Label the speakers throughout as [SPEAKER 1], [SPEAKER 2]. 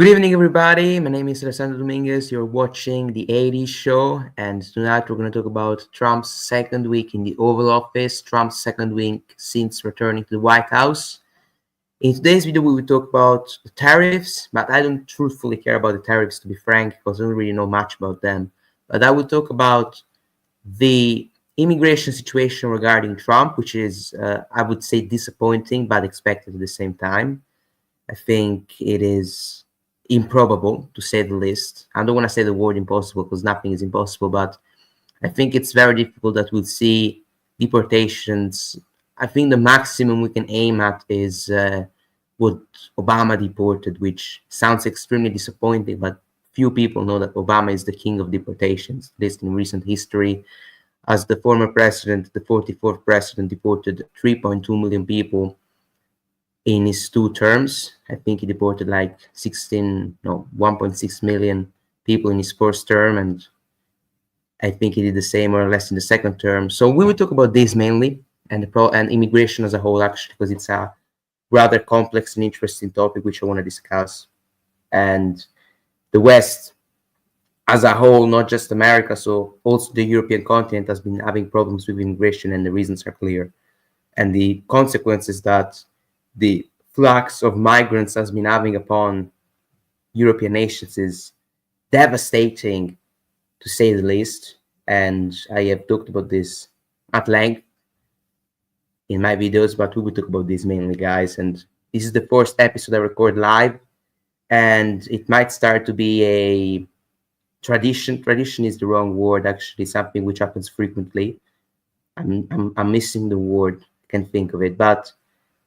[SPEAKER 1] Good evening, everybody. My name is Alessandro Dominguez. You're watching the 80s show, and tonight we're going to talk about Trump's second week in the Oval Office, Trump's second week since returning to the White House. In today's video, we will talk about the tariffs, but I don't truthfully care about the tariffs, to be frank, because I don't really know much about them. But I will talk about the immigration situation regarding Trump, which is, I would say, disappointing, but expected at the same time. I think it is improbable, to say the least. I don't want to say the word impossible because nothing is impossible, but I think it's very difficult that we'll see deportations. I think the maximum we can aim at is what Obama deported, which sounds extremely disappointing, but few people know that Obama is the king of deportations, at least in recent history. As the former president, the 44th president, deported 3.2 million people in his two terms. I think he deported like 1.6 million people in his first term, and I think he did the same more or less in the second term. So we will talk about this mainly, and immigration as a whole, actually, because it's a rather complex and interesting topic which I want to discuss. And the West as a whole, not just America, so also the European continent has been having problems with immigration, and the reasons are clear. And the consequences that the flux of migrants has been having upon European nations is devastating, to say the least. And I have talked about this at length in my videos, but we will talk about this mainly, guys. And this is the first episode I record live, and it might start to be a tradition. Tradition is the wrong word, actually, something which happens frequently. I'm missing the word, I can't think of it, but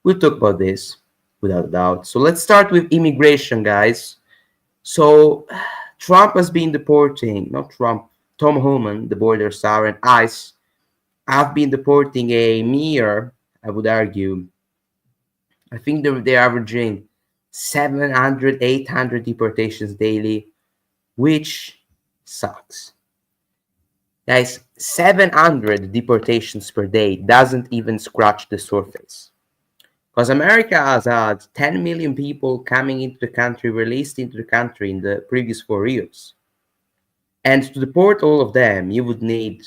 [SPEAKER 1] we'll talk about this without a doubt. So let's start with immigration, guys. So Trump has been deporting, not Trump, Tom Homan, the border czar, and ICE have been deporting a mere, I would argue, I think they're averaging 700, 800 deportations daily, which sucks. Guys, 700 deportations per day doesn't even scratch the surface. Because America has had 10 million people coming into the country, released into the country in the previous 4 years. And to deport all of them, you would need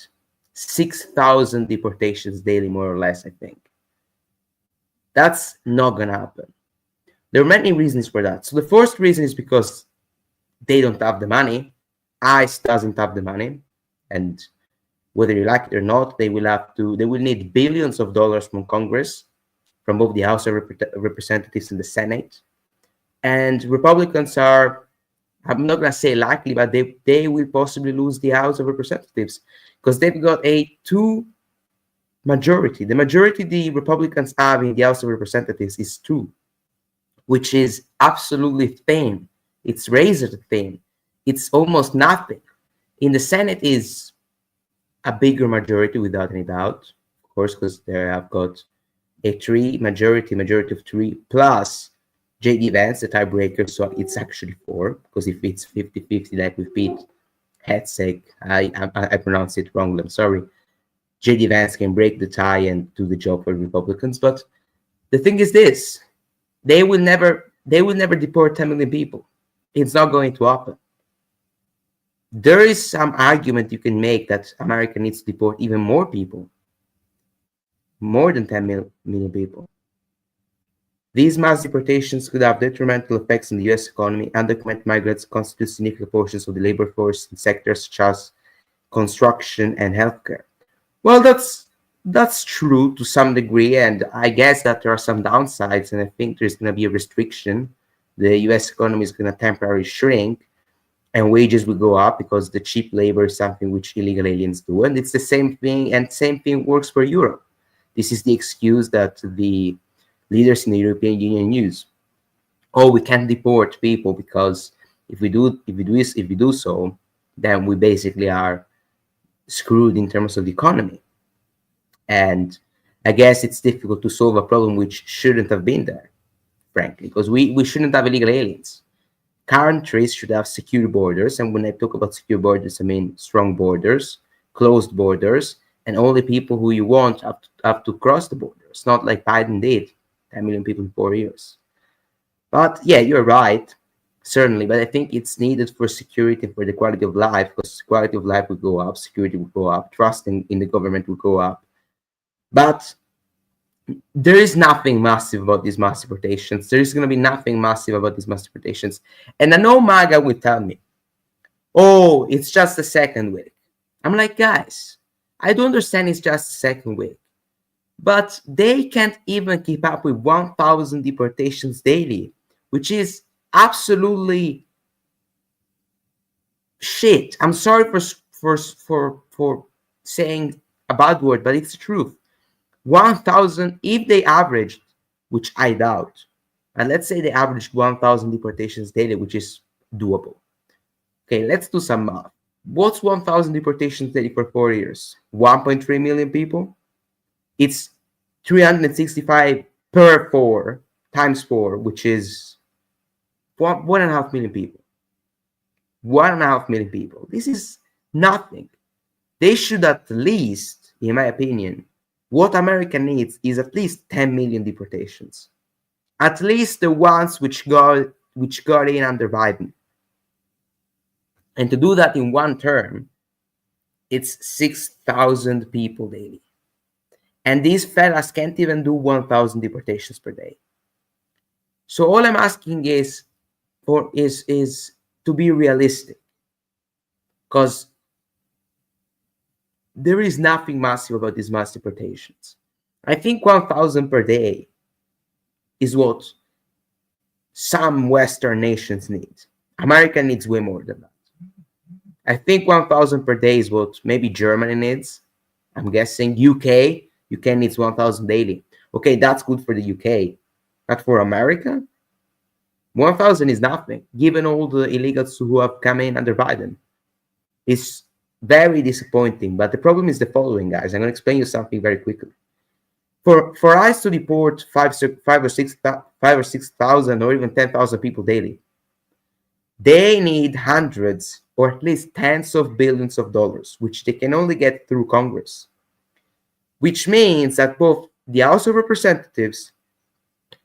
[SPEAKER 1] 6,000 deportations daily, more or less, I think. That's not going to happen. There are many reasons for that. So the first reason is because they don't have the money. ICE doesn't have the money. And whether you like it or not, they will need billions of dollars from Congress, from both the House of Representatives and the Senate. And Republicans are, I'm not going to say likely, but they will possibly lose the House of Representatives because they've got a 2 majority. The majority the Republicans have in the House of Representatives is 2, which is absolutely thin. It's razor thin. It's almost nothing. In the Senate is a bigger majority without any doubt, of course, because they have got a majority of 3 plus J.D. Vance, the tiebreaker, so it's actually 4, because if it's 50-50 like with Pete Hegseth, I pronounced it wrongly, I'm sorry, J.D. Vance can break the tie and do the job for Republicans. But the thing is this, they will never deport 10 million people. It's not going to happen. There is some argument you can make that America needs to deport even more people, more than 10 million people. These mass deportations could have detrimental effects on the U.S. economy. Undocumented migrants constitute significant portions of the labor force in sectors such as construction and healthcare. Well, that's true to some degree, and I guess that there are some downsides, and I think there's going to be a restriction. The U.S. economy is going to temporarily shrink, and wages will go up because the cheap labor is something which illegal aliens do, and it's the same thing, and same thing works for Europe. This is the excuse that the leaders in the European Union use. Oh, we can't deport people because if we do so, then we basically are screwed in terms of the economy. And I guess it's difficult to solve a problem which shouldn't have been there, frankly, because we shouldn't have illegal aliens. Countries should have secure borders, and when I talk about secure borders, I mean strong borders, closed borders, and only people who you want have to cross the borders, not like Biden did, 10 million people in 4 years. But yeah, you're right. certainly, but I think it's needed for security, for the quality of life, because quality of life will go up, security will go up, trust in the government will go up. But there is nothing massive about these mass deportations. There is going to be nothing massive about these mass deportations. And I know MAGA will tell me, oh, it's just the second week. I'm like, guys, I do understand it's just the second week, but they can't even keep up with 1,000 deportations daily, which is absolutely shit. I'm sorry for saying a bad word, but it's the truth. 1,000, if they averaged, which I doubt, and let's say they averaged 1,000 deportations daily, which is doable. Okay, let's do some math. What's 1,000 deportations daily for 4 years? 1.3 million people? It's 365 per 4 times 4, which is 1.5 million people. 1.5 million people. This is nothing. They should at least, in my opinion, what America needs is at least 10 million deportations. At least the ones which got in under Biden. And to do that in one term, it's 6,000 people daily. And these fellas can't even do 1,000 deportations per day. So all I'm asking is to be realistic, because there is nothing massive about these mass deportations. I think 1,000 per day is what some Western nations need. America needs way more than that. I think 1,000 per day is what maybe Germany needs. I'm guessing UK needs 1,000 daily. Okay, that's good for the UK. But for America, 1,000 is nothing, given all the illegals who have come in under Biden. It's very disappointing. But the problem is the following, guys. I'm going to explain you something very quickly. For us to deport 6,000 or even 10,000 people daily, they need hundreds or at least tens of billions of dollars, which they can only get through Congress. Which means that both the House of Representatives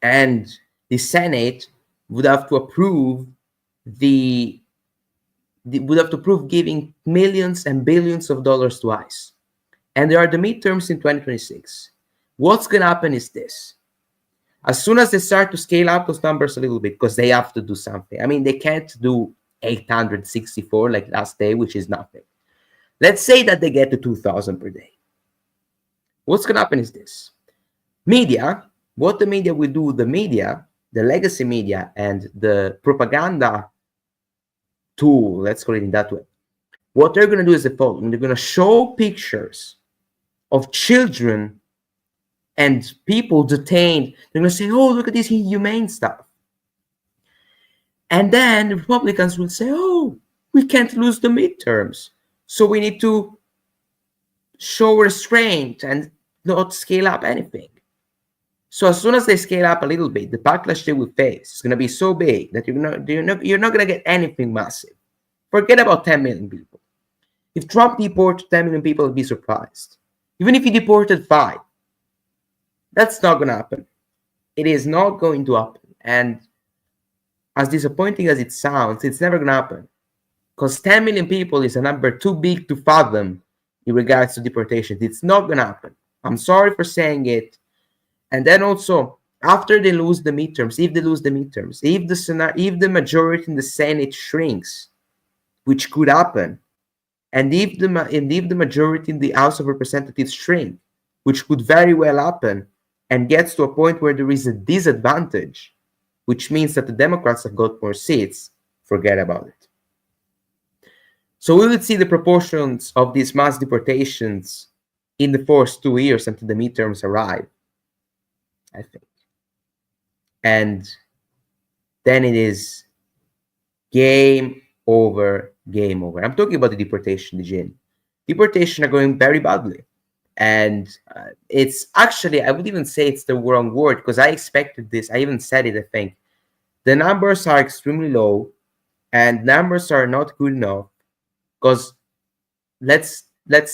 [SPEAKER 1] and the Senate would have to approve giving millions and billions of dollars to ICE. And there are the midterms in 2026. What's going to happen is this. As soon as they start to scale up those numbers a little bit, because they have to do something. I mean, they can't do 864 like last day, which is nothing. Let's say that they get to 2,000 per day. What's going to happen is this. Media, what the media will do, the legacy media and the propaganda tool, let's call it in that way, what they're going to do is the following. They're going to show pictures of children and people detained. They're going to say, oh, look at this inhumane stuff. And then the Republicans will say, oh, we can't lose the midterms, so we need to show restraint and not scale up anything. So as soon as they scale up a little bit, the backlash they will face is going to be so big that you're not going to get anything massive. Forget about 10 million people. If Trump deported 10 million people, I'd be surprised. Even if he deported 5, that's not going to happen. It is not going to happen. And as disappointing as it sounds, it's never going to happen. Because 10 million people is a number too big to fathom in regards to deportations. It's not going to happen. I'm sorry for saying it. And then also, after they lose the midterms, if the majority in the Senate shrinks, which could happen, and if the majority in the House of Representatives shrink, which could very well happen, and gets to a point where there is a disadvantage, which means that the Democrats have got more seats, forget about it. So we would see the proportions of these mass deportations in the first 2 years until the midterms arrive, I think. And then it is game over. I'm talking about the deportation, Eugene. Deportation are going very badly. And it's actually, I would even say it's the wrong word, because I expected this. I even said it, I think. The numbers are extremely low, and numbers are not good enough, because let's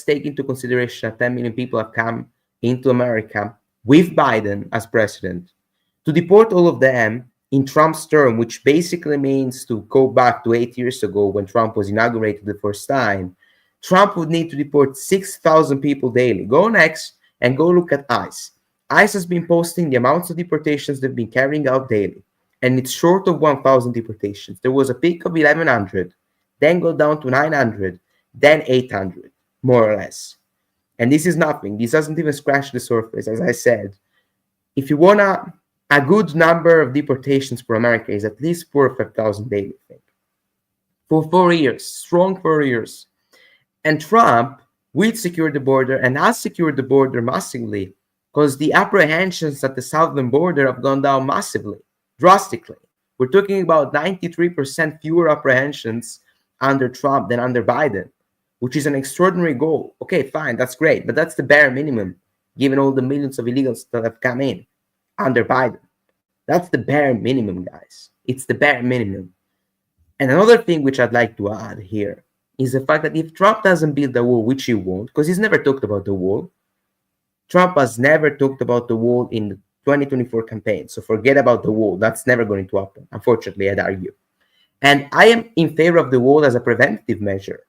[SPEAKER 1] take into consideration that 10 million people have come into America with Biden as president. To deport all of them in Trump's term, which basically means to go back to 8 years ago when Trump was inaugurated the first time, Trump would need to deport 6,000 people daily. Go next and go look at ICE. ICE has been posting the amounts of deportations they've been carrying out daily, and it's short of 1,000 deportations. There was a peak of 1,100, then go down to 900, then 800, more or less. And this is nothing. This doesn't even scratch the surface, as I said. If you want a good number of deportations for America is at least 4,000 or 5,000 daily, I think. For 4 years, strong 4 years. And Trump will secure the border and has secured the border massively because the apprehensions at the southern border have gone down massively, drastically. We're talking about 93% fewer apprehensions under Trump than under Biden, which is an extraordinary goal. Okay, fine, that's great, but that's the bare minimum, given all the millions of illegals that have come in under Biden. That's the bare minimum, guys. It's the bare minimum. And another thing which I'd like to add here is the fact that if Trump doesn't build the wall, which he won't, because he's never talked about the wall, Trump has never talked about the wall in the 2024 campaign. So forget about the wall. That's never going to happen, unfortunately, I'd argue. And I am in favor of the wall as a preventive measure,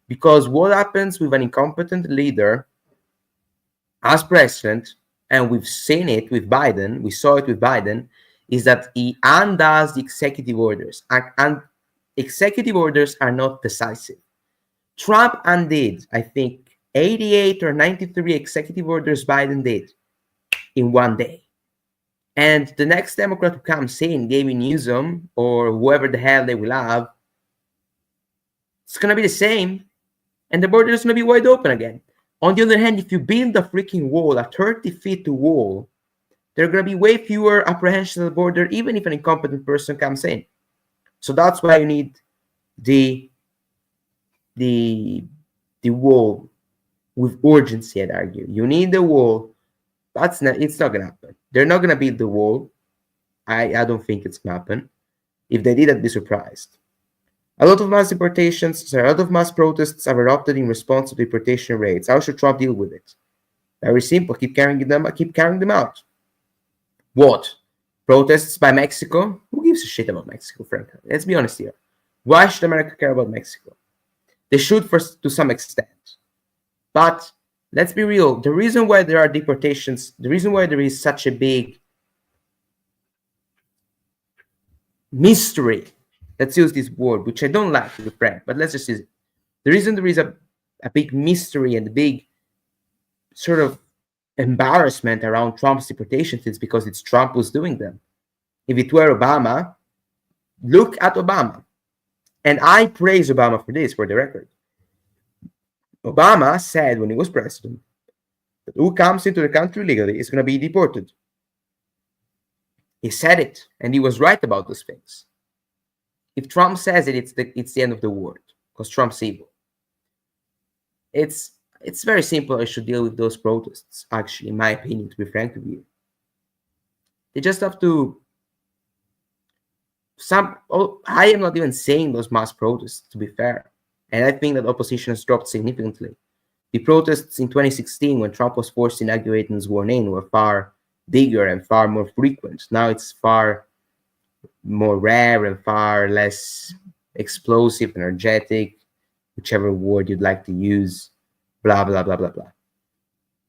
[SPEAKER 1] because what happens with an incompetent leader as president, and we've seen it with Biden, we saw it with Biden, is that he undoes the executive orders. And executive orders are not decisive. Trump undid, I think, 88 or 93 executive orders Biden did in one day. And the next Democrat who comes in, Gavin Newsom, or whoever the hell they will have, it's going to be the same. And the border is going to be wide open again. On the other hand, if you build a freaking wall, a 30 feet wall, there are going to be way fewer apprehensions at the border, even if an incompetent person comes in. So that's why you need the wall with urgency, I'd argue. You need the wall. It's not going to happen. They're not going to build the wall. I don't think it's going to happen. If they did, I'd be surprised. A lot of mass protests have erupted in response to deportation raids. How should Trump deal with it? Very simple. Keep carrying them out. What? Protests by Mexico? Who gives a shit about Mexico, frankly? Let's be honest here. Why should America care about Mexico? They should to some extent. But let's be real. The reason why there are deportations, the reason why there is such a big mystery, let's use this word, which I don't like, to be frank, but let's just use it. The reason there is a big mystery and a big sort of embarrassment around Trump's deportations is because it's Trump who's doing them. If it were Obama, look at Obama. And I praise Obama for this, for the record. Obama said when he was president that who comes into the country legally is going to be deported. He said it, and he was right about those things. If Trump says it, it's the end of the world, because Trump's evil. It's very simple. I should deal with those protests, actually, in my opinion, to be frank with you. They just have to... I am not even saying those mass protests, to be fair. And I think that opposition has dropped significantly. The protests in 2016, when Trump was forced to inaugurate and sworn in, were far bigger and far more frequent. Now it's far more rare and far less explosive, energetic, whichever word you'd like to use, blah, blah, blah, blah, blah.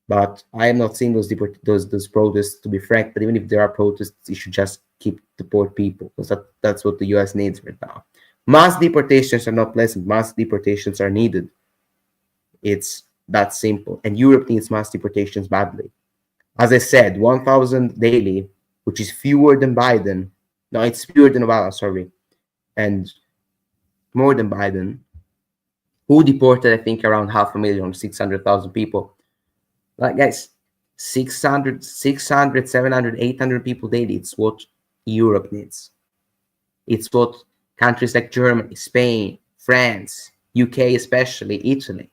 [SPEAKER 1] But I am not seeing those protests, to be frank. But even if there are protests, you should just deport people, because that's what the U.S. needs right now. Mass deportations are not pleasant. Mass deportations are needed. It's that simple. And Europe needs mass deportations badly. As I said, 1,000 daily, which is fewer than Biden. No, it's fewer than Obama, sorry. And more than Biden, who deported, I think, around 500,000, 600,000 people. Like, guys, 600, 700, 800 people daily. It's what Europe needs. It's what countries like Germany, Spain, France, UK especially, Italy.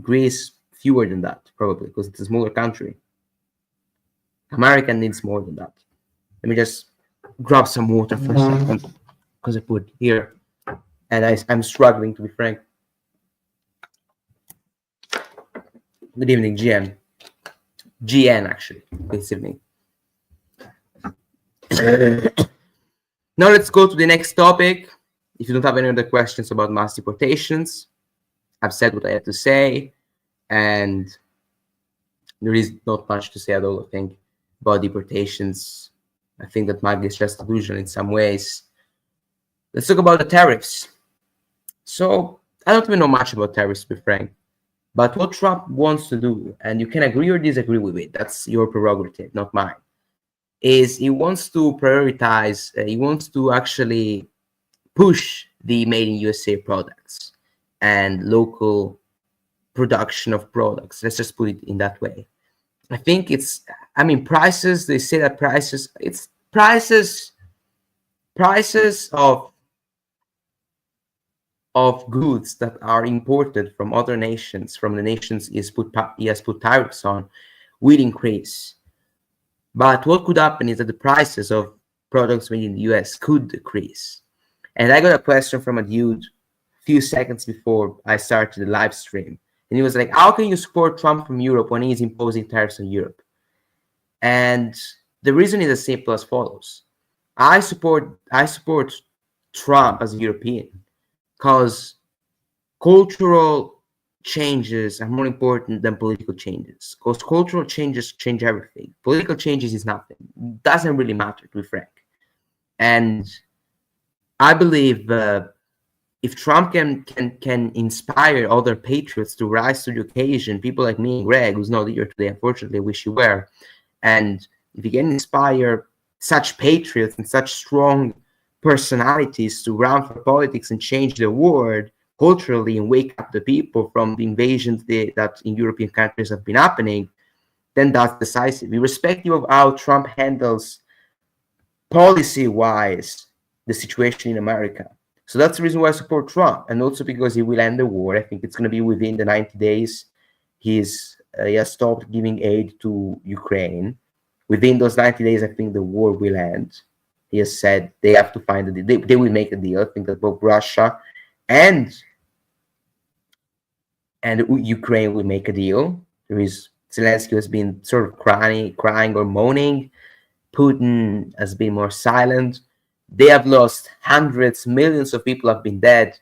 [SPEAKER 1] Greece, fewer than that, probably, because it's a smaller country. America needs more than that. Let me just grab some water for a second, because I put here, and I'm struggling, to be frank. Good evening, GN, actually, this evening. Now let's go to the next topic. If you don't have any other questions about mass deportations, I've said what I had to say, and there is not much to say at all, I think, about deportations. I think that Mag is just delusional in some ways. Let's talk about the tariffs. So I don't even know much about tariffs, to be frank. But what Trump wants to do, and you can agree or disagree with it, that's your prerogative, not mine, is he wants to prioritize, he wants to actually push the made in USA products and local production of products. Let's just put it in that way. I think prices, they say that prices of goods that are imported from other nations, from the nations he has put tariffs on, will increase. But what could happen is that the prices of products made in the US could decrease. And I got a question from a dude a few seconds before I started the live stream. And he was like, how can you support Trump from Europe when he's imposing tariffs on Europe? And the reason is as simple as follows. I support Trump as a European because cultural changes are more important than political changes. Because cultural changes change everything. Political changes is nothing. It doesn't really matter, to be frank. And I believe if Trump can inspire other patriots to rise to the occasion, people like me and Greg, who's not here today, unfortunately, I wish you were, and if he can inspire such patriots and such strong personalities to run for politics and change the world culturally and wake up the people from the invasions that in European countries have been happening, then that's decisive. Irrespective of how Trump handles policy-wise the situation in America. So that's the reason why I support Trump, and also because he will end the war. I think it's going to be within the 90 days. He has stopped giving aid to Ukraine. Within those 90 days, I think the war will end. He has said they have to find a deal. They will make a deal. I think that both Russia and Ukraine will make a deal. Zelensky has been sort of crying or moaning. Putin has been more silent. They have lost hundreds, millions of people have been dead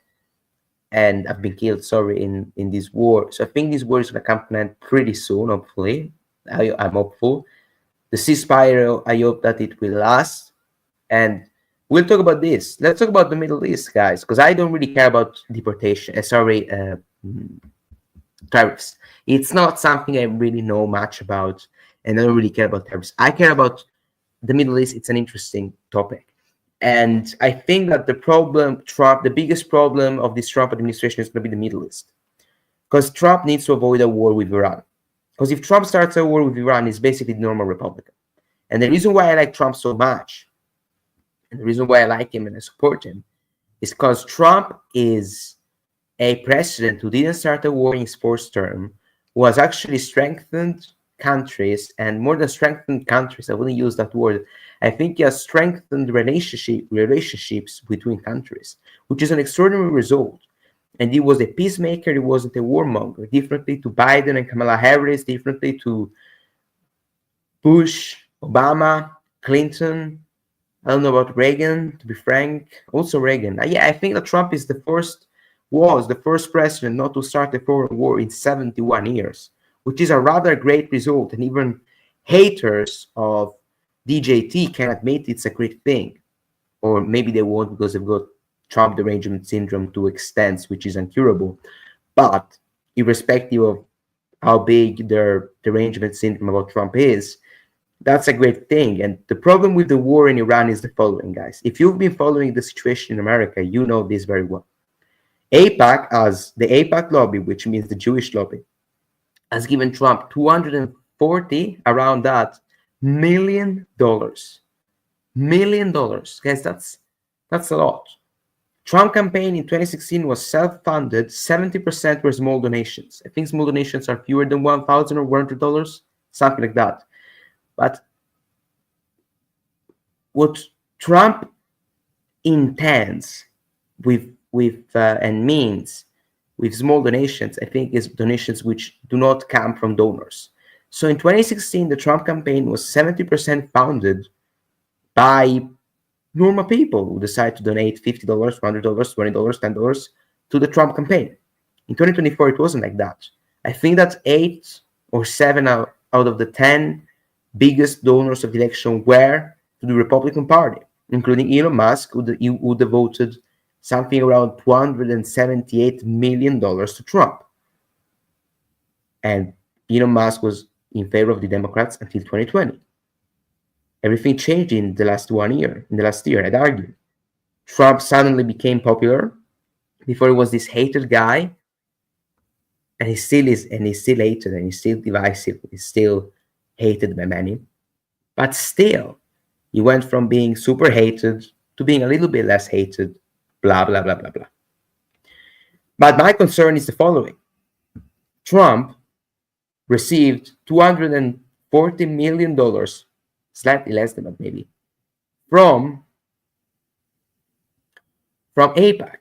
[SPEAKER 1] and have been killed, in this war. So I think this war is going to come to an end pretty soon, hopefully. I'm hopeful. The ceasefire, I hope that it will last. And we'll talk about this. Let's talk about the Middle East, guys, because I don't really care about tariffs. It's not something I really know much about, and I don't really care about tariffs. I care about the Middle East. It's an interesting topic. And I think that the biggest problem of this Trump administration is going to be the Middle East. Because Trump needs to avoid a war with Iran. Because if Trump starts a war with Iran, he's basically the normal Republican. And the reason why I like Trump so much, and the reason why I like him and I support him, is because Trump is a president who didn't start a war in his first term, who has actually strengthened countries, and more than strengthened countries, I wouldn't use that word. I think he has strengthened relationships between countries, which is an extraordinary result. And he was a peacemaker, he wasn't a warmonger, differently to Biden and Kamala Harris, differently to Bush, Obama, Clinton. I don't know about Reagan, to be frank. Also Reagan. I think that Trump was the first president not to start a foreign war in 71 years, which is a rather great result. And even haters of DJT can admit it's a great thing. Or maybe they won't because they've got Trump derangement syndrome to extents, which is incurable. But irrespective of how big their derangement syndrome about Trump is, that's a great thing. And the problem with the war in Iran is the following, guys. If you've been following the situation in America, you know this very well. AIPAC, as the AIPAC lobby, which means the Jewish lobby, has given Trump $240, around that, $1 million. Guys, that's a lot. Trump campaign in 2016 was self-funded. 70% were small donations. I think small donations are fewer than $1,000 or $100, something like that. But what Trump intends with and means with small donations, I think, is donations which do not come from donors. So in 2016, the Trump campaign was 70% funded by normal people who decide to donate $50, $100, $20, $10 to the Trump campaign. In 2024, it wasn't like that. I think that 8 or 7 out of the 10 biggest donors of the election were to the Republican Party, including Elon Musk, who devoted something around $278 million to Trump. And Elon Musk was in favor of the Democrats until 2020. Everything changed in the last year, I'd argue. Trump suddenly became popular. Before he was this hated guy, and he still is, and he's still hated, and he's still divisive, he's still hated by many. But still, he went from being super hated to being a little bit less hated, blah, blah, blah, blah, blah. But my concern is the following. Trump received $240 million, slightly less than that maybe, from AIPAC,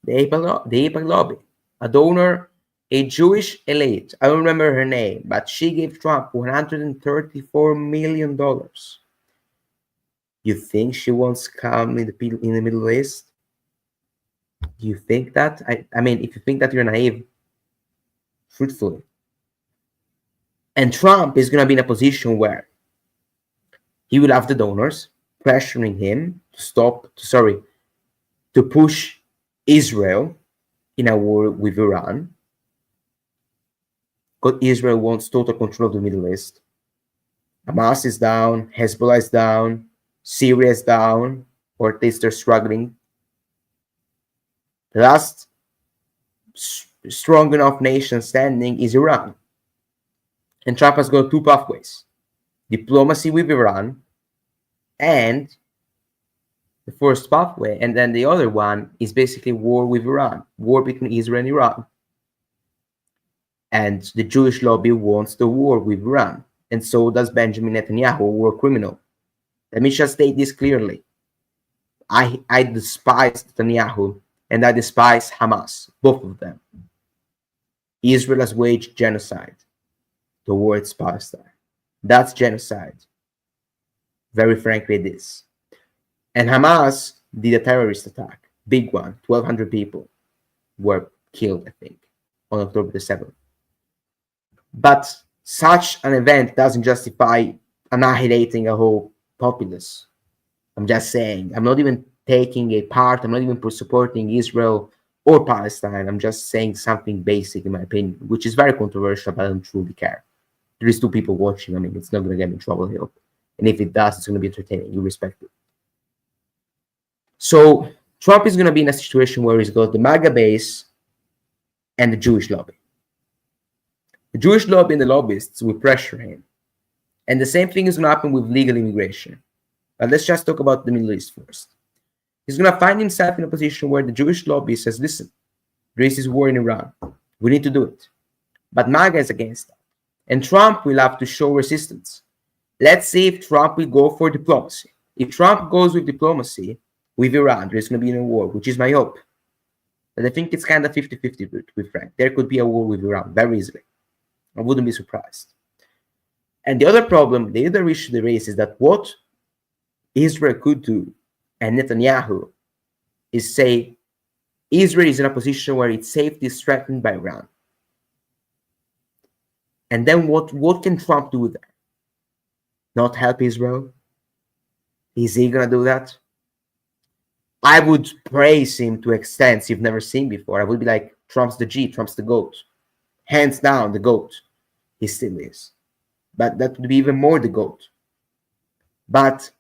[SPEAKER 1] the AIPAC lobby, a donor, a Jewish elite. I don't remember her name, but she gave Trump $134 million. You think she wants calm in the Middle East? Do you think that? I mean, if you think that, you're naive, truthfully. And Trump is going to be in a position where he will have the donors pressuring him to push Israel in a war with Iran, because Israel wants total control of the Middle East. Hamas is down, Hezbollah is down, Syria is down, or at least they're struggling. The last strong enough nation standing is Iran. And Trump has got two pathways: diplomacy with Iran, and the first pathway, and then the other one is basically war with Iran, war between Israel and Iran. And the Jewish lobby wants the war with Iran, and so does Benjamin Netanyahu, a war criminal. Let me just state this clearly. I despise Netanyahu, and I despise Hamas, both of them. Israel has waged genocide towards Palestine. That's genocide. Very frankly, it is. And Hamas did a terrorist attack, big one. 1,200 people were killed, I think, on October the 7th. But such an event doesn't justify annihilating a whole populace. I'm just saying. I'm not even taking a part. I'm not even supporting Israel or Palestine. I'm just saying something basic, in my opinion, which is very controversial, but I don't truly care. There is 2 people watching. I mean, it's not going to get me in trouble here. And if it does, it's going to be entertaining. You respect it. So Trump is going to be in a situation where he's got the MAGA base and the Jewish lobby. The Jewish lobby and the lobbyists will pressure him. And the same thing is going to happen with legal immigration. But let's just talk about the Middle East first. He's going to find himself in a position where the Jewish lobby says, listen, there is this war in Iran. We need to do it. But MAGA is against that. And Trump will have to show resistance. Let's see if Trump will go for diplomacy. If Trump goes with diplomacy with Iran, there's going to be a war, which is my hope. But I think it's kind of 50-50, to be frank. There could be a war with Iran very easily. I wouldn't be surprised. And the other problem, the other issue there is that what Israel could do, and Netanyahu, is say Israel is in a position where its safety is threatened by Iran. And then what can Trump do there? Not help Israel? Is he going to do that? I would praise him to extents you've never seen before. I would be like, Trump's the G, Trump's the GOAT. Hands down, the GOAT. He still is. But that would be even more the GOAT. But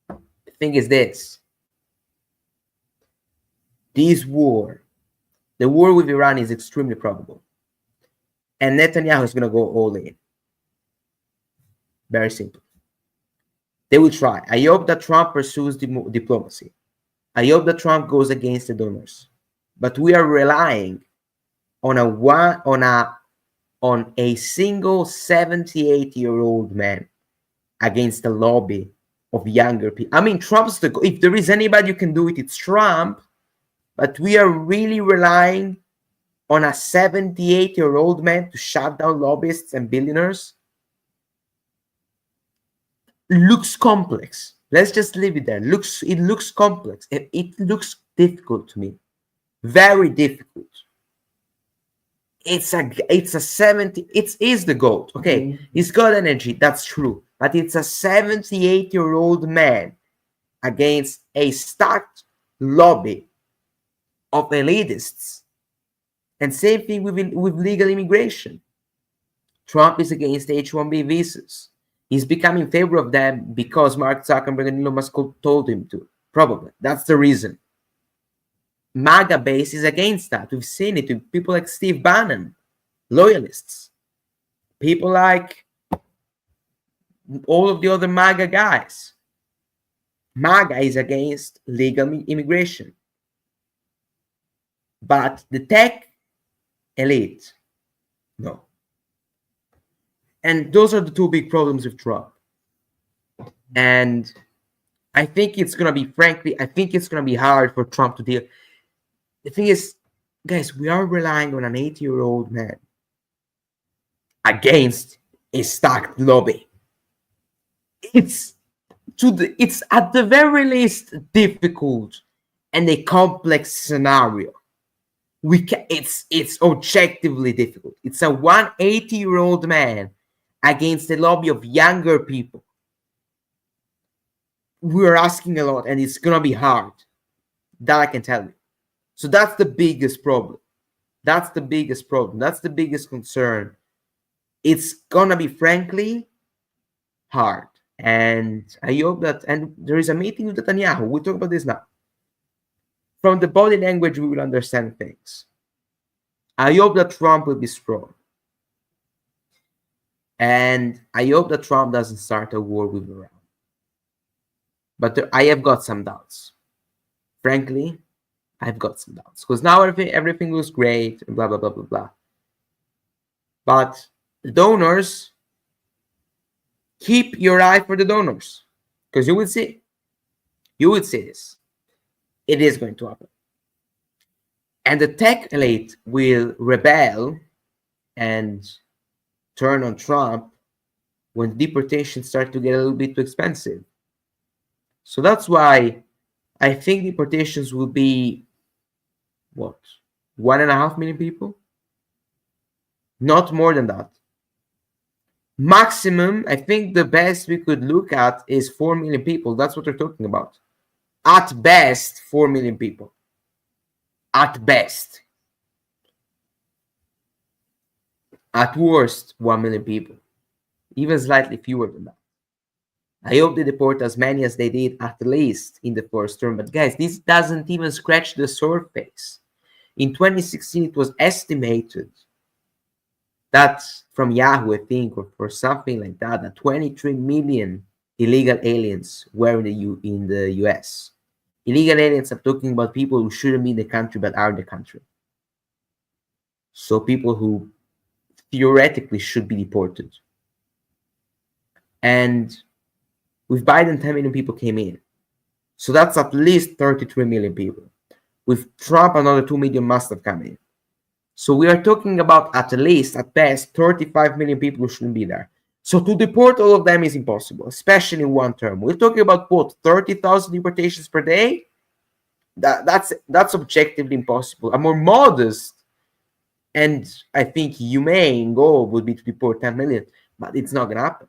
[SPEAKER 1] the thing is this. The war with Iran is extremely probable. And Netanyahu is going to go all in. Very simple. They will try. I hope that Trump pursues diplomacy. I hope that Trump goes against the donors. But we are relying on a single 78-year-old man against a lobby of younger people. I mean, if there is anybody who can do it, it's Trump. But we are really relying on a 78-year-old man to shut down lobbyists and billionaires. looks complex. Let's just leave it there. It looks complex. It looks difficult to me. Very difficult. It's a 70. It is the GOAT. Okay, he's got energy. That's true. But it's a 78-year-old man against a stacked lobby of elitists. And same thing with legal immigration. Trump is against H-1B visas. He's becoming in favor of them because Mark Zuckerberg and Elon Musk told him to. Probably. That's the reason. MAGA base is against that. We've seen it with people like Steve Bannon, loyalists. People like all of the other MAGA guys. MAGA is against legal immigration. But the tech elite, no. And those are the two big problems with Trump. And I think it's going to be, frankly, I think it's going to be hard for Trump to deal. The thing is, guys, we are relying on an 80-year-old man against a stacked lobby. It's at the very least difficult and a complex scenario. It's objectively difficult. It's a 180-year-old man against a lobby of younger people. We're asking a lot, and it's gonna be hard. That I can tell you. So that's the biggest problem. That's the biggest problem. That's the biggest concern. It's gonna be, frankly, hard. And I hope that, and there is a meeting with Netanyahu. We'll talk about this now. From the body language, we will understand things. I hope that Trump will be strong. And I hope that Trump doesn't start a war with Iran. But I have got some doubts. Frankly, I've got some doubts. Because now everything looks great, and blah, blah, blah, blah, blah. But the donors, keep your eye for the donors. Because you will see. You will see this. It is going to happen. And the tech elite will rebel and turn on Trump when deportations start to get a little bit too expensive. So that's why I think deportations will be, what, 1.5 million people? Not more than that. Maximum, I think the best we could look at is 4 million people. That's what we're talking about. At best, 4 million people. At best. At worst, 1 million people. Even slightly fewer than that. I hope they deport as many as they did, at least in the first term. But guys, this doesn't even scratch the surface. In 2016, it was estimated that from Yahoo, I think, or something like that, that 23 million illegal aliens were in the US. Illegal aliens, I'm talking about people who shouldn't be in the country but are in the country. So people who theoretically should be deported. And with Biden, 10 million people came in. So that's at least 33 million people. With Trump, another 2 million must have come in. So we are talking about at least, at best, 35 million people who shouldn't be there. So to deport all of them is impossible, especially in one term. We're talking about, what, 30,000 deportations per day? That's objectively impossible. A more modest and I think humane goal would be to deport 10 million, but it's not going to happen.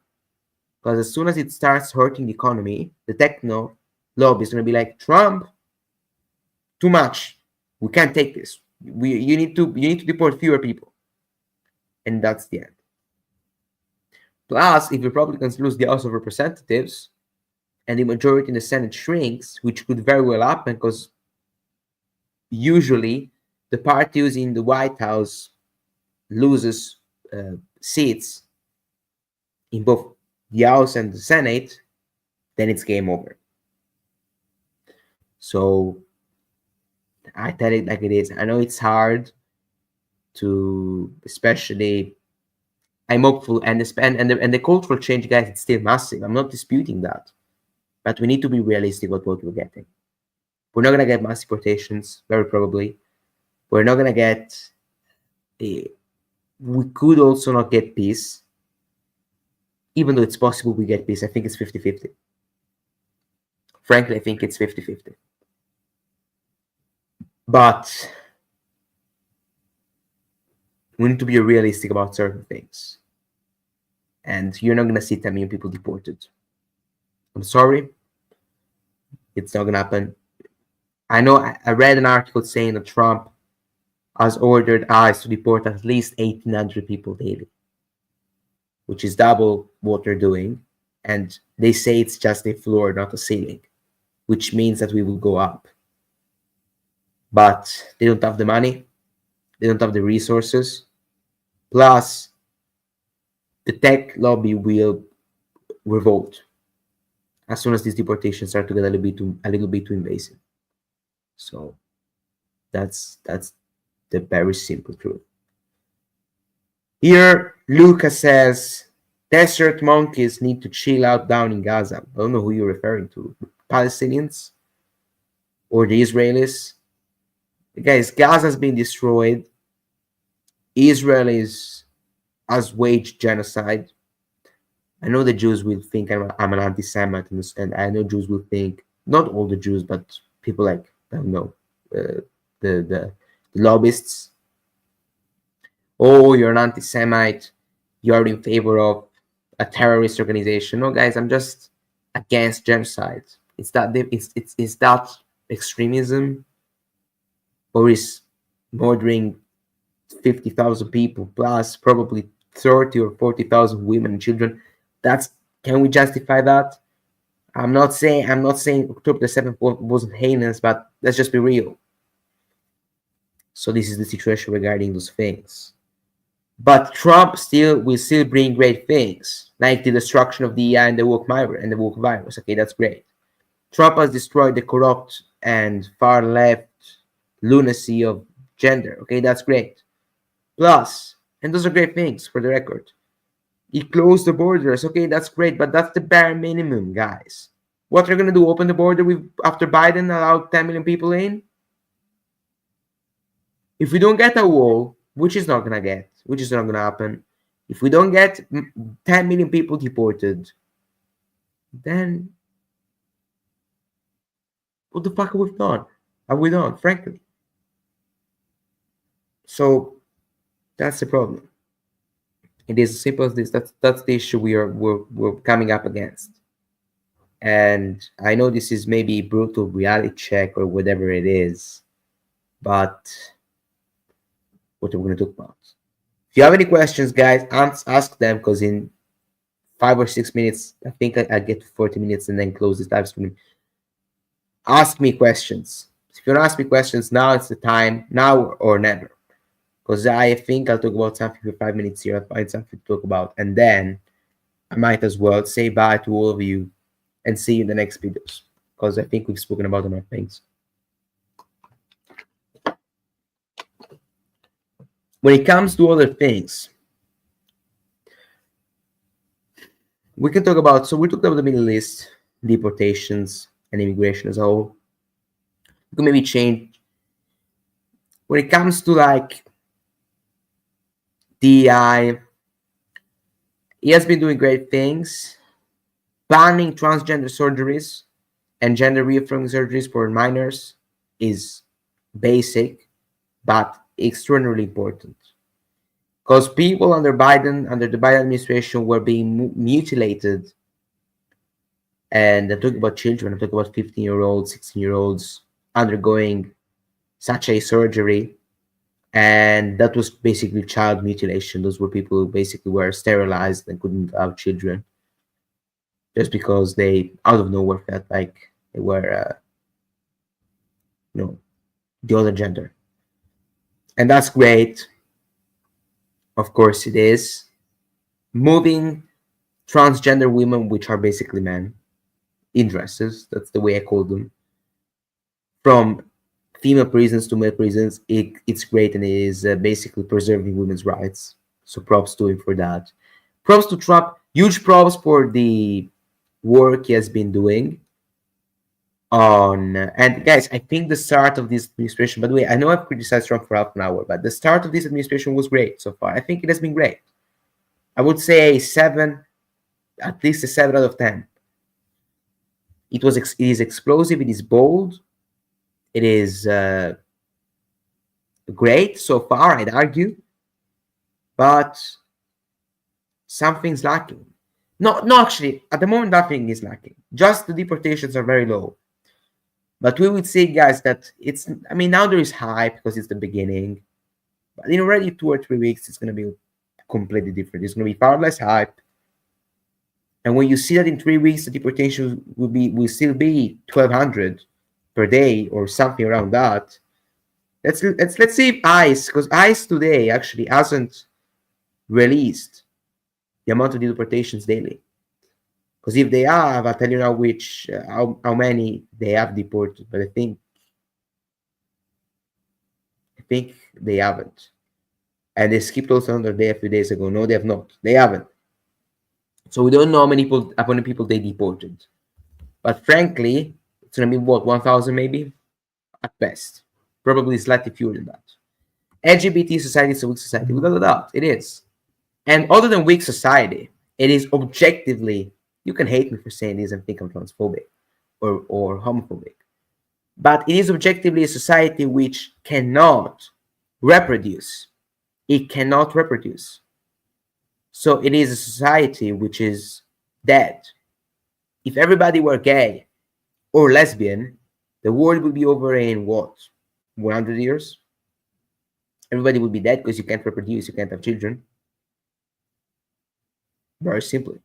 [SPEAKER 1] Because as soon as it starts hurting the economy, the techno lobby is going to be like, Trump, too much. We can't take this. You need to deport fewer people. And that's the end. Plus, if Republicans lose the House of Representatives and the majority in the Senate shrinks, which could very well happen because usually the party who's in the White House loses seats in both the House and the Senate, then it's game over. So I tell it like it is. I know it's hard to, especially, I'm hopeful, and the cultural change, guys, it's still massive. I'm not disputing that, but we need to be realistic about what we're getting. We're not gonna get mass deportations, very probably. We're not gonna get. We could also not get peace. even though it's possible we get peace. I think it's 50-50. Frankly, I think it's 50-50. But we need to be realistic about certain things. And you're not going to see 10 million people deported. I'm sorry. It's not going to happen. I know I read an article saying that Trump has ordered ICE to deport at least 1,800 people daily, which is double what they're doing. And they say it's just a floor, not a ceiling, which means that we will go up. But they don't have the money. They don't have the resources. Plus, the tech lobby will revolt as soon as these deportations start to get a little bit too invasive. So that's the very simple truth. Here, Lucas says, desert monkeys need to chill out down in Gaza. I don't know who you're referring to. Palestinians or the Israelis? Guys, Gaza's been destroyed. Israel has waged genocide. I know the Jews will think I'm an anti-Semite, and I know Jews will think, not all the Jews, but people like, I don't know, the lobbyists. Oh, you're an anti-Semite. You're in favor of a terrorist organization. No, guys, I'm just against genocide. It's that extremism, or is murdering 50,000 people plus probably 30 or 40,000 women and children. Can we justify that? I'm not saying October the 7th wasn't heinous, but let's just be real. So this is the situation regarding those things. But Trump will still bring great things, like the destruction of the and the woke virus. Okay, that's great. Trump has destroyed the corrupt and far left lunacy of gender. Okay, that's great. Plus, and those are great things for the record, he closed the borders. Okay, that's great, but that's the bare minimum, guys. What they're gonna do? Open the border after Biden allowed 10 million people in? If we don't get a wall, which is not gonna happen, if we don't get 10 million people deported, then what the fuck have we done? Frankly? So that's the problem. It is as simple as this. That's the issue we're coming up against. And I know this is maybe a brutal reality check or whatever it is, but what are we going to talk about? If you have any questions, guys, ask them, because in 5 or 6 minutes, I think I get to 40 minutes and then close this live stream. Ask me questions. If you want to ask me questions, now it's the time, now or never. Because I think I'll talk about something for 5 minutes here. I'll find something to talk about. And then I might as well say bye to all of you and see you in the next videos. Because I think we've spoken about enough things. When it comes to other things, we can talk about, so we talked about the Middle East, deportations, and immigration as a whole. We can maybe change. When it comes to like DI, he has been doing great things. Banning transgender surgeries and gender reaffirming surgeries for minors is basic, but extraordinarily important. Because people under the Biden administration were being mutilated. And I'm talking about children. I'm talking about 15-year-olds, 16-year-olds undergoing such a surgery. And that was basically child mutilation. Those were people who basically were sterilized and couldn't have children, just because they, out of nowhere, felt like they were, the other gender. And that's great. Of course it is. Moving transgender women, which are basically men, in dresses, that's the way I call them, from female prisons to male prisons, it's great, and it is basically preserving women's rights. So props to him for that. Props to Trump. Huge props for the work he has been doing on. And guys, I think the start of this administration, by the way, I know I've criticized Trump for half an hour, but the start of this administration was great so far. I think it has been great. I would say 7 at least a 7 out of 10. It is explosive, it is bold, it is great so far, I'd argue, but something's lacking. No, actually, at the moment, nothing is lacking. Just the deportations are very low. But we would say, guys, that I mean, now there is hype because it's the beginning. But in already 2 or 3 weeks, it's going to be completely different. It's going to be far less hype. And when you see that in 3 weeks, the deportation will still be 1,200 per day or something around that. Let's see if ICE, because ICE today actually hasn't released the amount of deportations daily. Because if they have, I'll tell you now how many they have deported. But I think they haven't. And they skipped also another day a few days ago. No, they have not. They haven't. So we don't know how many people they deported. But frankly, it's gonna be what, 1,000 maybe at best. Probably slightly fewer than that. LGBT society is a weak society, without a doubt, it is. And other than weak society, it is objectively. You can hate me for saying this and think I'm transphobic or homophobic, but it is objectively a society which cannot reproduce. It cannot reproduce. So it is a society which is dead. If everybody were gay or lesbian, the world would be over in what, 100 years? Everybody would be dead because you can't reproduce, you can't have children. Very simply.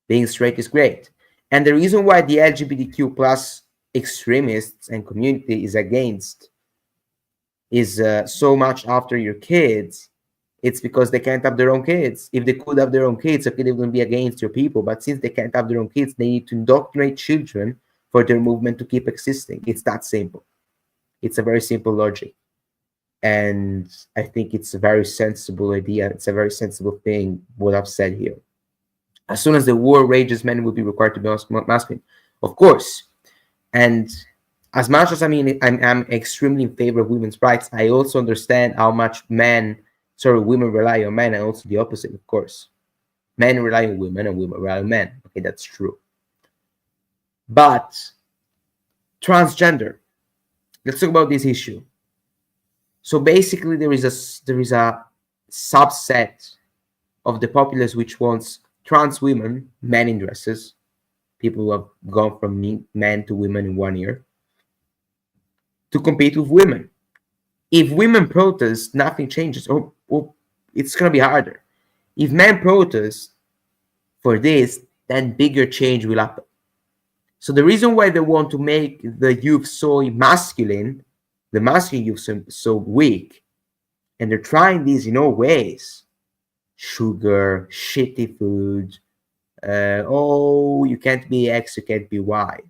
[SPEAKER 1] Being straight is great. And the reason why the LGBTQ plus extremists and community is against is so much after your kids, it's because they can't have their own kids. If they could have their own kids, okay, they wouldn't be against your people. But since they can't have their own kids, they need to indoctrinate children for their movement to keep existing. It's that simple. It's a very simple logic. And I think it's a very sensible idea. It's a very sensible thing, what I've said here. As soon as the war rages, men will be required to be masculine. Of course. And as much as I'm extremely in favor of women's rights, I also understand how much women rely on men, and also the opposite, of course. Men rely on women and women rely on men. Okay, that's true. But transgender. Let's talk about this issue. So basically, there is a subset of the populace which wants trans women, men in dresses. People who have gone from men to women in 1 year, to compete with women. If women protest, nothing changes, or it's going to be harder. If men protest for this, then bigger change will happen. So the reason why they want to make the youth so masculine, the masculine youth so weak, and they're trying these in all ways, sugar, shitty food, you can't be X, you can't be Y.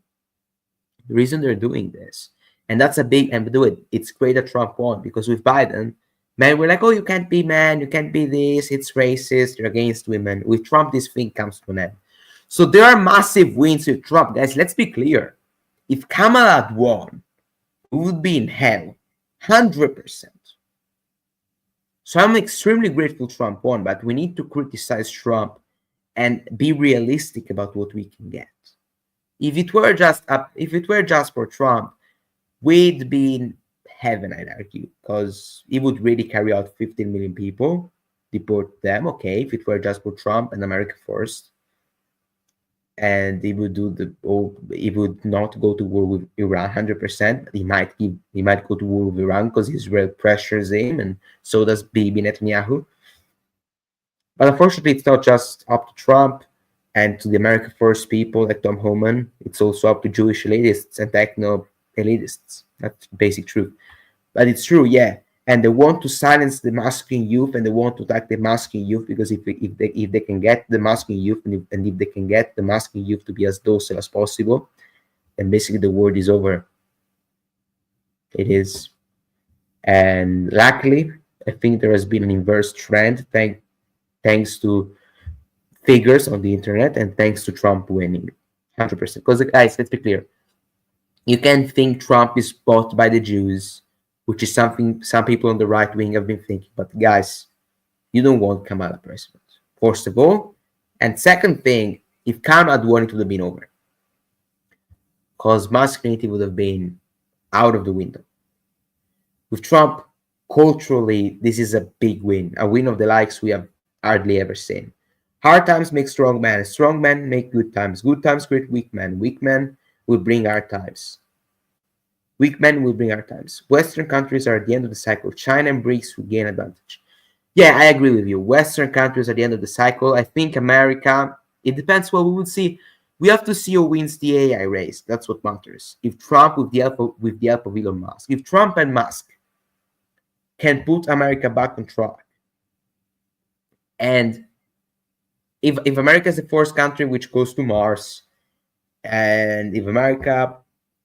[SPEAKER 1] The reason they're doing this, and that's a big, and do it, it's great that Trump won, because with Biden, men were like, oh, you can't be man, you can't be this, it's racist, you're against women. With Trump, this thing comes to an end. So there are massive wins with Trump. Guys, let's be clear. If Kamala had won, we would be in hell, 100%. So I'm extremely grateful Trump won, but we need to criticize Trump and be realistic about what we can get. If it were just for Trump, we'd be in heaven, I'd argue, because he would really carry out 15 million people, deport them. Okay, if it were just for Trump and America first, and he would he would not go to war with Iran 100%. He might go to war with Iran because Israel pressures him, and so does Bibi Netanyahu. But unfortunately, it's not just up to Trump and to the America First people like Tom Homan. It's also up to Jewish elitists and techno elitists. That's basic truth. But it's true, yeah. And they want to silence the masculine youth, and they want to attack the masculine youth, because if they can get the masculine youth, and if they can get the masculine youth to be as docile as possible, then basically the world is over. It is. And luckily, I think there has been an inverse trend thanks to figures on the internet and thanks to Trump winning 100%. Because, guys, let's be clear. You can think Trump is bought by the Jews, which is something some people on the right wing have been thinking. But guys, you don't want Kamala president, first of all. And second thing, If karma had won, it would have been over. Because masculinity would have been out of the window. With Trump, culturally, this is a big win, a win of the likes we have hardly ever seen. Hard times make strong men make good times create weak men will bring hard times. Weak men will bring hard times. Western countries are at the end of the cycle. China and BRICS will gain advantage. Yeah, I agree with you. Western countries are at the end of the cycle. I think America, it depends what we would see. We have to see who wins the AI race. That's what matters. If Trump, with the help of Elon Musk, if Trump and Musk can put America back on track, and if America is the first country which goes to Mars, and if America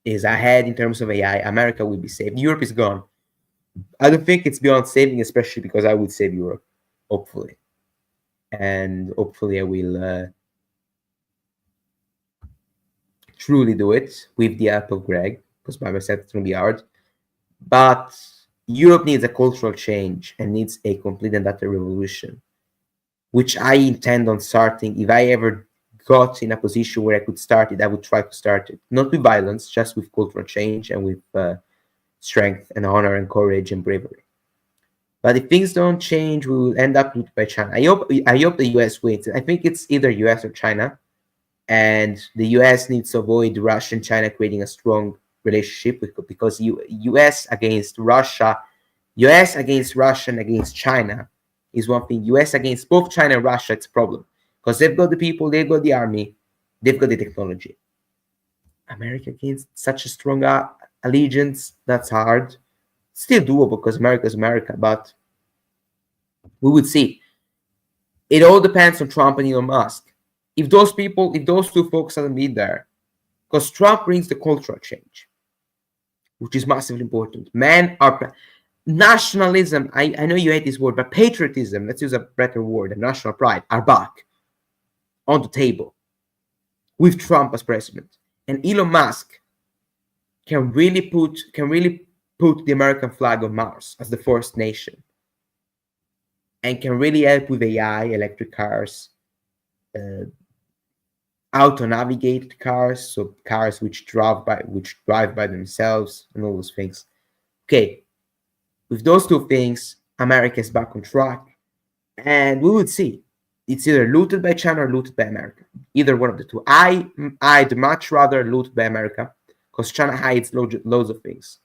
[SPEAKER 1] is ahead in terms of AI, America will be saved. Europe is gone. I don't think it's beyond saving, especially because I would save Europe, hopefully. And hopefully I will truly do it with the help of Greg, because by myself it's going to be hard. But Europe needs a cultural change and needs a complete and utter revolution, which I intend on starting. If I ever got in a position where I could start it, I would try to start it. Not with violence, just with cultural change and with strength and honor and courage and bravery. But if things don't change, we will end up looted by China. I hope the US wins. I think it's either US or China. And the US needs to avoid Russia and China creating a strong relationship because US against Russia and against China is one thing. US against both China and Russia, it's a problem. Because they've got the people, they've got the army, they've got the technology. America against such a strong allegiance, that's hard. Still doable because America is America, but we would see. It all depends on Trump and Elon Musk. If those two folks hadn't been there, because Trump brings the cultural change, which is massively important. Nationalism, I know you hate this word, but patriotism, let's use a better word, and national pride, are back on the table with Trump as president. And Elon Musk can really put the American flag on Mars as the first nation, and can really help with AI, electric cars, auto-navigated cars, so cars which drive by themselves, and all those things. Okay, with those two things, America is back on track, and we would see. It's either looted by China or looted by America. Either one of the two. I'd much rather looted by America, because China hides loads of things.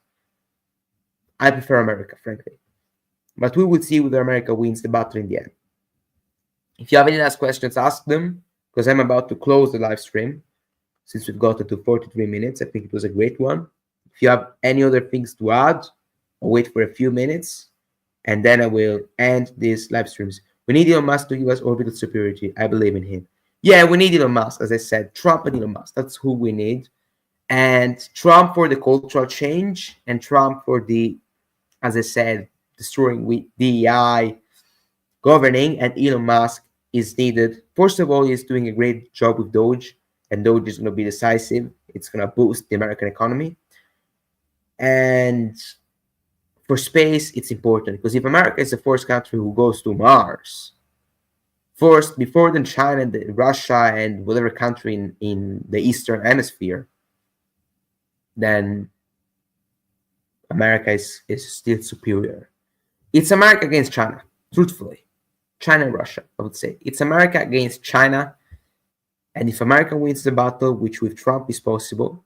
[SPEAKER 1] I prefer America, frankly. But we would see whether America wins the battle in the end. If you have any last questions, ask them, because I'm about to close the live stream, since we've got it to 43 minutes. I think it was a great one. If you have any other things to add, I'll wait for a few minutes, and then I will end these live streams. We need Elon Musk to give us orbital superiority. I believe in him. Yeah, we need Elon Musk, as I said. Trump and Elon Musk. That's who we need. And Trump for the cultural change, and Trump for the, as I said, destroying with DEI, governing, and Elon Musk is needed. First of all, he's doing a great job with Doge, and Doge is going to be decisive. It's going to boost the American economy. And for space, it's important, because if America is the first country who goes to Mars, first, before then China and Russia and whatever country in the Eastern Hemisphere, then America is still superior. It's America against China, truthfully. China and Russia, I would say. It's America against China. And if America wins the battle, which with Trump is possible,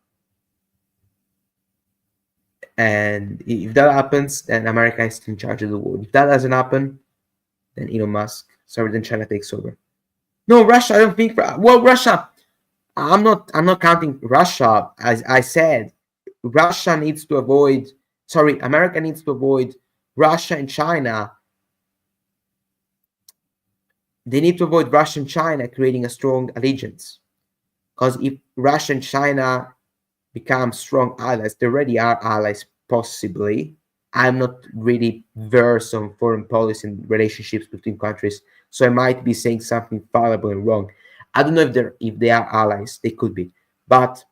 [SPEAKER 1] and if that happens, then America is in charge of the world. If that doesn't happen, then then China takes over. No, Russia, I don't think. Well, Russia, I'm not counting Russia. As I said, Russia needs to avoid. Sorry, America needs to avoid Russia and China. They need to avoid Russia and China creating a strong allegiance. Because if Russia and China become strong allies, they already are allies, possibly. I'm not really versed on foreign policy and relationships between countries, so I might be saying something fallible and wrong. I don't know if they are allies. They could be. But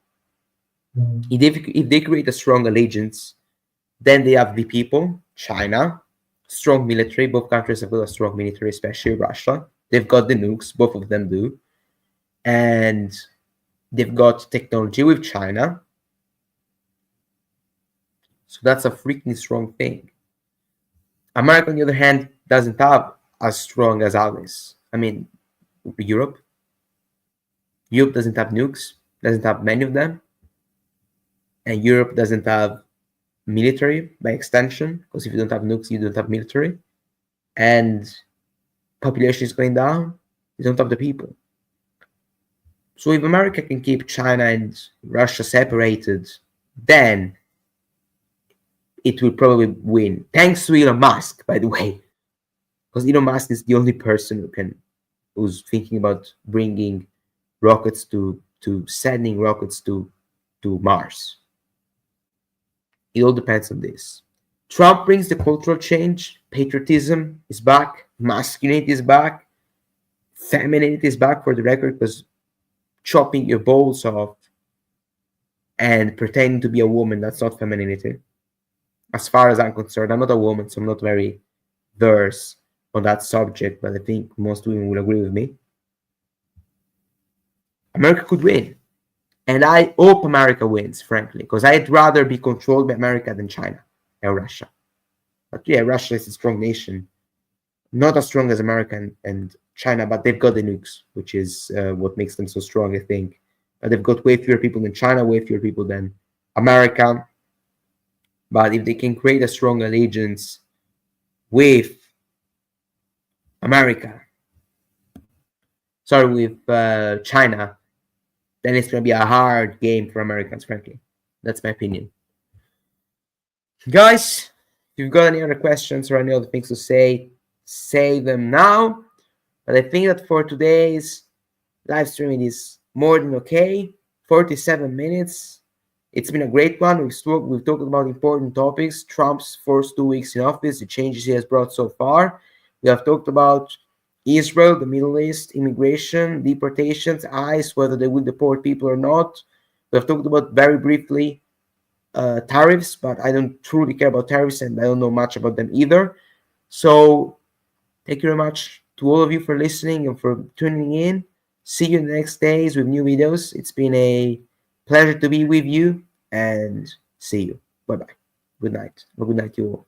[SPEAKER 1] if they create a strong allegiance, then they have the people, China, strong military. Both countries have got a strong military, especially Russia. They've got the nukes, both of them do. and they've got technology with China. So that's a freaking strong thing. America, on the other hand, doesn't have as strong as allies. I mean, Europe. Europe doesn't have nukes, doesn't have many of them, and Europe doesn't have military by extension, because if you don't have nukes, you don't have military, and population is going down, you don't have the people. So if America can keep China and Russia separated, then it will probably win. Thanks to Elon Musk, by the way, because Elon Musk is the only person who's thinking about bringing rockets to sending rockets to Mars. It all depends on this. Trump brings the cultural change. Patriotism is back. Masculinity is back. Femininity is back, for the record, because chopping your balls off and pretending to be a woman, that's not femininity. As far as I'm concerned, I'm not a woman, so I'm not very versed on that subject, but I think most women will agree with me. America could win. And I hope America wins, frankly, because I'd rather be controlled by America than China and Russia. But yeah, Russia is a strong nation. Not as strong as America and China, but they've got the nukes, which is what makes them so strong, I think. But they've got way fewer people than China, way fewer people than America. But if they can create a strong allegiance with America, with China, then it's going to be a hard game for Americans, frankly. That's my opinion. Guys, if you've got any other questions or any other things to say them now. But I think that for today's live stream, it is more than okay. 47 minutes. It's been a great one. We've talked about important topics. Trump's first 2 weeks in office, the changes he has brought so far. We have talked about Israel, the Middle East, immigration, deportations, ICE, whether they will deport people or not. We have talked about very briefly tariffs, but I don't truly care about tariffs and I don't know much about them either. So thank you very much to all of you for listening and for tuning in. See you in the next days with new videos. It's been a pleasure to be with you and see you. Bye-bye. Good night. Well, good night to you all.